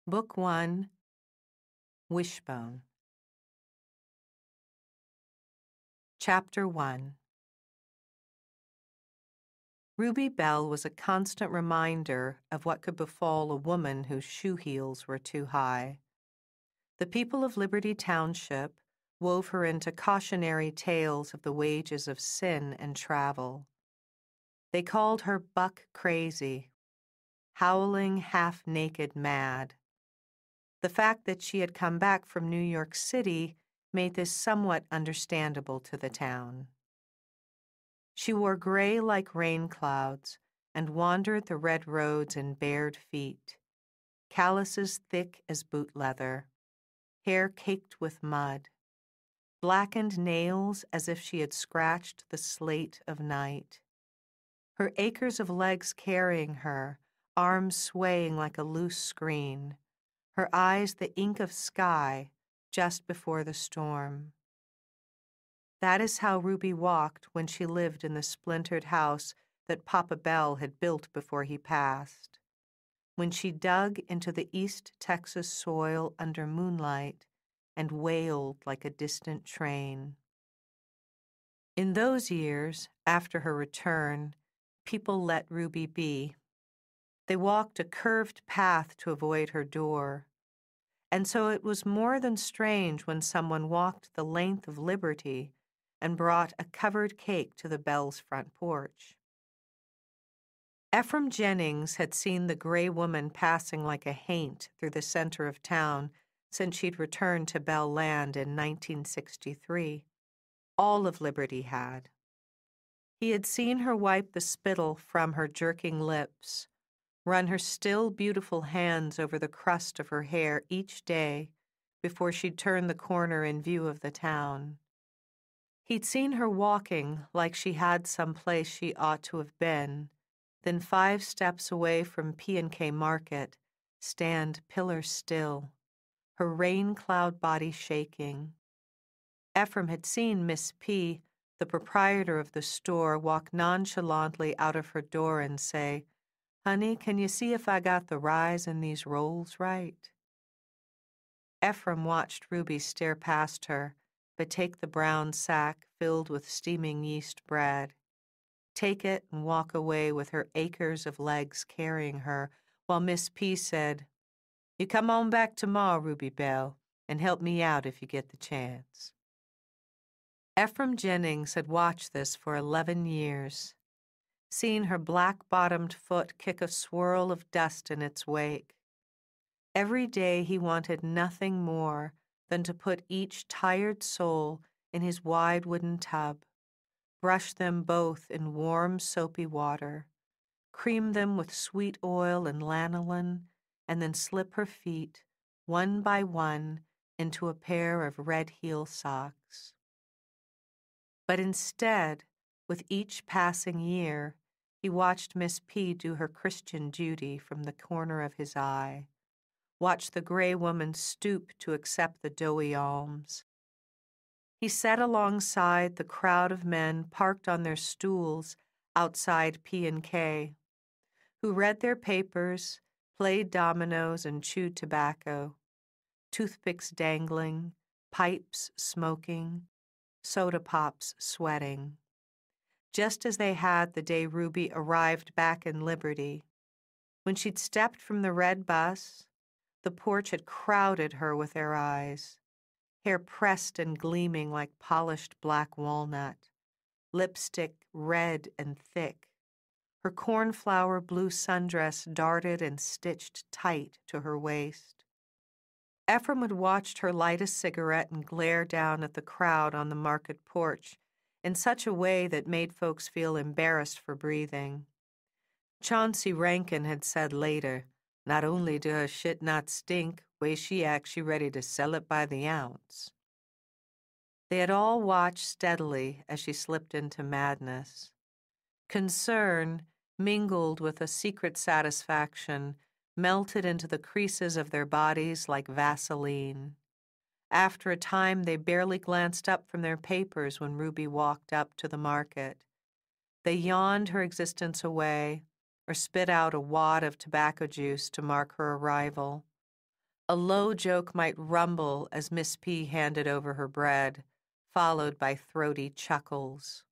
Book 1, Wishbone. Chapter 1. Ruby Bell was a constant reminder of what could befall a woman whose shoe heels were too high. The people of Liberty Township wove her into cautionary tales of the wages of sin and travel. They called her buck crazy, howling, half-naked mad. The fact that she had come back from New York City made this somewhat understandable to the town. She wore gray like rain clouds and wandered the red roads in bared feet, calluses thick as boot leather, hair caked with mud, blackened nails as if she had scratched the slate of night. Her acres of legs carrying her, arms swaying like a loose screen, her eyes the ink of sky just before the storm. That is how Ruby walked when she lived in the splintered house that Papa Bell had built before he passed, when she dug into the East Texas soil under moonlight and wailed like a distant train. In those years, after her return, people let Ruby be. They walked a curved path to avoid her door, and so it was more than strange when someone walked the length of Liberty and brought a covered cake to the Bells' front porch. Ephraim Jennings had seen the gray woman passing like a haint through the center of town since she'd returned to Bell Land in 1963. All of Liberty had. He had seen her wipe the spittle from her jerking lips, run her still beautiful hands over the crust of her hair each day before she'd turn the corner in view of the town. He'd seen her walking like she had some place she ought to have been, then 5 steps away from P&K Market, stand pillar still, her rain cloud body shaking. Ephraim had seen Miss P., the proprietor of the store, walk nonchalantly out of her door and say, "Honey, can you see if I got the rise in these rolls right?" Ephraim watched Ruby stare past her, but take the brown sack filled with steaming yeast bread, take it and walk away with her acres of legs carrying her, while Miss P. said, "You come on back tomorrow, Ruby Bell, and help me out if you get the chance." Ephraim Jennings had watched this for 11 years, seen her black-bottomed foot kick a swirl of dust in its wake. Every day he wanted nothing more than to put each tired soul in his wide wooden tub, brush them both in warm, soapy water, cream them with sweet oil and lanolin, and then slip her feet, one by one, into a pair of red heel socks. But instead, with each passing year, he watched Miss P. do her Christian duty from the corner of his eye, watched the gray woman stoop to accept the doughy alms. He sat alongside the crowd of men parked on their stools outside P&K, who read their papers, played dominoes, and chewed tobacco, toothpicks dangling, pipes smoking, soda pops sweating, just as they had the day Ruby arrived back in Liberty. When she'd stepped from the red bus, the porch had crowded her with their eyes, hair pressed and gleaming like polished black walnut, lipstick red and thick. Her cornflower blue sundress darted and stitched tight to her waist. Ephraim had watched her light a cigarette and glare down at the crowd on the market porch in such a way that made folks feel embarrassed for breathing. Chauncey Rankin had said later, "Not only do her shit not stink, way she acts, she ready to sell it by the ounce." They had all watched steadily as she slipped into madness. Concern, mingled with a secret satisfaction, melted into the creases of their bodies like Vaseline. After a time, they barely glanced up from their papers when Ruby walked up to the market. They yawned her existence away or spit out a wad of tobacco juice to mark her arrival. A low joke might rumble as Miss P handed over her bread, followed by throaty chuckles.